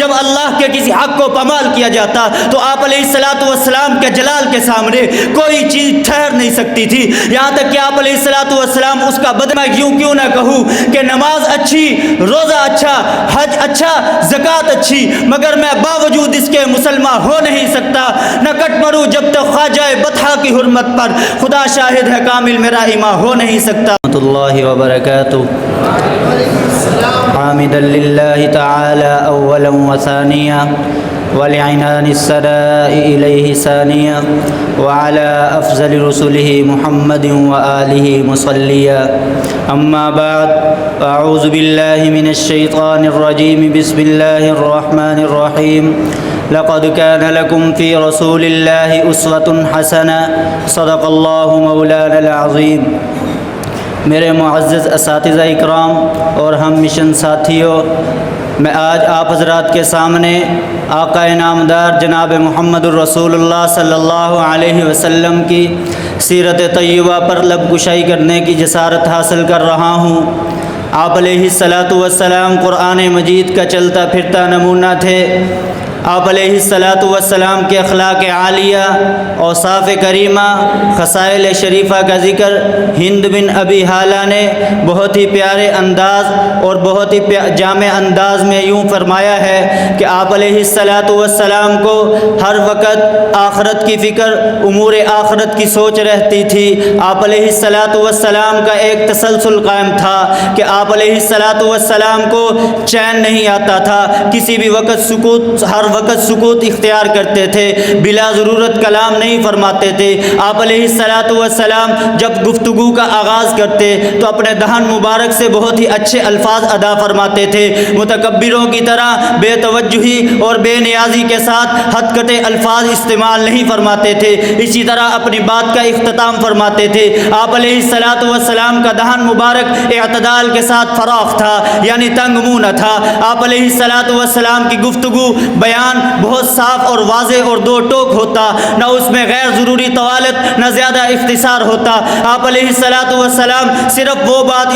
جب اللہ کے کسی حق کو پامال کیا جاتا تو آپ علیہ الصلوۃ والسلام کے جلال کے سامنے کوئی چیز ٹھہر نہیں سکتی تھی، یہاں تک کہ آپ علیہ الصلوۃ والسلام اس کا بدلہ کیوں نہ کہوں کہ نماز اچھی، روزہ اچھا، حج اچھا، زکوٰۃ اچھی، مگر میں باوجود اس کے مسلمان ہو نہیں سکتا، نہ کٹ مروں جب تک خواجہ بطحہ کی حرمت پر، خدا شاہد ہے کامل میرا ایمان ہو نہیں سکتا۔ اللہ وبرکاتہ حامدا للہ تعالی اولا وثانیا ولعنان السراء إليه ثانيا وعلى أفضل رسله محمد وآله مصليا أما بعد أعوذ بالله من الشيطان الرجيم بسم الله الرحمن الرحيم لقد كان لكم في رسول الله أسوة حسنة صدق الله مولانا العظيم۔ میرے معزز اساتذہ اکرام اور ہم مشن ساتھیوں، میں آج آپ حضرات کے سامنے آقا نامدار جناب محمد الرسول اللہ صلی اللہ علیہ وسلم کی سیرت طیبہ پر لب کشائی کرنے کی جسارت حاصل کر رہا ہوں۔ آپ علیہ الصلوۃ والسلام قرآن مجید کا چلتا پھرتا نمونہ تھے۔ آپ علیہ الصلوۃ والسلام کے اخلاق عالیہ، اوصاف کریمہ، خصائل شریفہ کا ذکر ہند بن ابی حالہ نے بہت ہی پیارے انداز اور بہت ہی جامع انداز میں یوں فرمایا ہے کہ آپ علیہ الصلوۃ والسلام کو ہر وقت آخرت کی فکر، امور آخرت کی سوچ رہتی تھی۔ آپ علیہ الصلوۃ والسلام کا ایک تسلسل قائم تھا کہ آپ علیہ الصلوۃ والسلام کو چین نہیں آتا تھا، کسی بھی وقت سکوت، ہر وقت سکوت اختیار کرتے تھے، بلا ضرورت کلام نہیں فرماتے تھے۔ آپ علیہ الصلوۃ والسلام جب گفتگو کا آغاز کرتے تو اپنے دہن مبارک سے بہت ہی اچھے الفاظ ادا فرماتے تھے، متکبروں کی طرح بے توجہی اور بے نیازی کے ساتھ ہتھ کٹے الفاظ استعمال نہیں فرماتے تھے، اسی طرح اپنی بات کا اختتام فرماتے تھے۔ آپ علیہ الصلوۃ والسلام کا دہن مبارک اعتدال کے ساتھ فراخ تھا، یعنی تنگ منہ نہ تھا۔ آپ علیہ الصلوۃ والسلام کی گفتگو بیان بہت صاف اور واضح اور دو ٹوک ہوتا، نہ اس میں غیر ضروری طوالت نہ زیادہ اختصار ہوتا۔ آپ علیہ الصلوۃ والسلام صرف وہ بات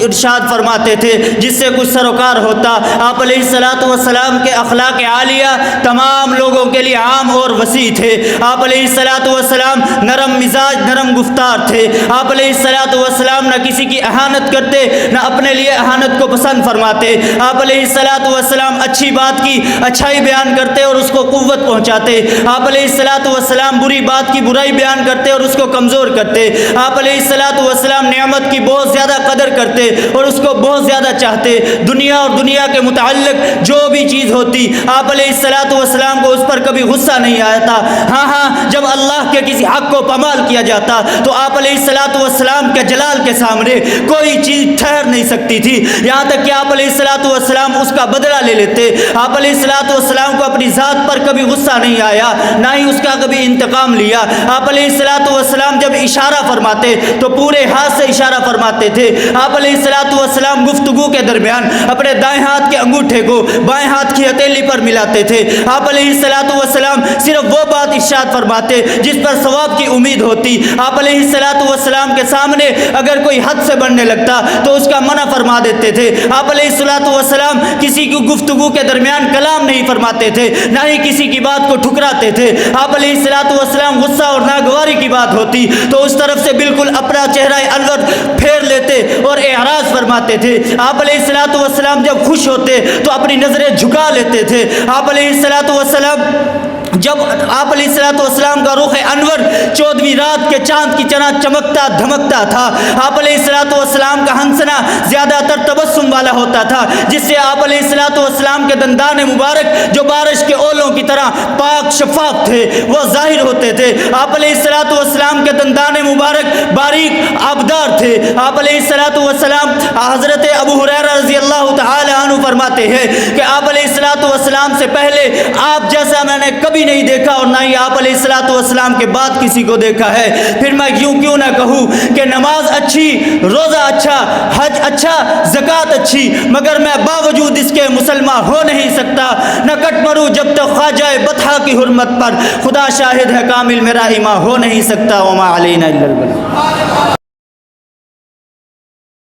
ارشاد فرماتے تھے جس سے کچھ سروکار ہوتا۔ آپ علیہ الصلوۃ والسلام کے اخلاق عالیہ تمام لوگوں کے لیے عام اور وسیع تھے۔ آپ علیہ الصلوۃ والسلام نرم مزاج، نرم گفتار تھے۔ آپ علیہ الصلوۃ والسلام نہ کسی کی اہانت کرتے، نہ اپنے لیے اہانت کو پسند فرماتے۔ آپ علیہ الصلوۃ والسلام اچھی بات کی اچھائی بیان کرتے اور اس کو قوت پہنچاتے۔ آپ علیہ الصلوۃ والسلام بری بات کی برائی بیان کرتے اور اس کو کمزور کرتے۔ آپ علیہ الصلوۃ والسلام نعمت کی بہت زیادہ قدر کرتے اور اس کو بہت زیادہ چاہتے۔ دنیا اور دنیا کے متعلق جو بھی چیز ہوتی، آپ علیہ الصلوۃ والسلام کو اس پر کبھی غصہ نہیں آتا۔ ہاں جب اللہ کے کسی حق کو پامال کیا جاتا تو آپ علیہ الصلوۃ والسلام کے جلال کے سامنے کوئی چیز ٹھہر نہیں سکتی تھی، یہاں تک کہ آپ علیہ الصلوۃ والسلام اس کا بدلہ لے لیتے۔ آپ علیہ الصلوۃ والسلام کو اپنی ذات پر کبھی غصہ نہیں آیا، نہ ہی اس کا کبھی انتقام لیا۔ آپ علیہ الصلوۃ والسلام جب اشارہ فرماتے تو پورے ہاتھ سے اشارہ فرماتے تھے۔ آپ علیہ الصلوۃ والسلام گفتگو کے درمیان اپنے دائیں ہاتھ کے انگوٹھے کو بائیں ہاتھ کی ہتھیلی پر ملاتے تھے۔ آپ علیہ الصلوۃ والسلام صرف وہ بات ارشاد فرماتے جس پر ثواب کی امید ہوتی۔ آپ علیہ الصلوۃ والسلام کے سامنے اگر کوئی حد سے بڑھنے لگتا تو اس کا منع فرما دیتے تھے۔ آپ علیہ الصلوۃ والسلام کسی کی گفتگو کے درمیان کلام نہیں فرماتے تھے، نہ ہی کسی کی بات کو ٹھکراتے تھے۔ آپ علیہ الصلوۃ والسلام غصہ اور ناگواری کی بات ہوتی تو اس طرف سے بالکل اپنا چہرہ انور پھیر لیتے اور اعراض فرماتے تھے۔ آپ علیہ الصلوۃ والسلام جب خوش ہوتے تو اپنی نظریں جھکا لیتے تھے۔ آپ علیہ الصلوۃ والسلام جب آپ علیہ الصلوۃ والسلام کا رخ انور 14ویں رات کے چاند کی طرح چمکتا دھمکتا تھا۔ آپ علیہ الصلوۃ والسلام کا ہنسنا زیادہ تر تبسم والا ہوتا تھا، جس سے آپ علیہ الصلوۃ والسلام کے دندان مبارک جو بارش کے اولوں کی طرح پاک شفاف تھے وہ ظاہر ہوتے تھے۔ آپ علیہ الصلوۃ والسلام کے دندان مبارک باریک آبدار تھے۔ آپ علیہ الصلوۃ والسلام حضرت ابو ہریرہ رضی اللہ تعالی عنہ فرماتے ہیں کہ آپ علیہ الصلوۃ والسلام سے پہلے آپ جیسا میں نے کبھی نہیں دیکھا اور نہ ہی آپ علیہ الصلوۃ والسلام کے بعد کسی کو دیکھا ہے۔ پھر میں کیوں نہ کہوں کہ نماز اچھی، روزہ اچھا، حج اچھا، زکوٰۃ اچھی، مگر میں باوجود اس کے مسلمان ہو نہیں سکتا، نہ کٹ مروں جب تک خواجہ بطحہ کی حرمت پر، خدا شاہد ہے کامل میرا ایمان ہو نہیں سکتا۔ وما علینا الا البلاغ۔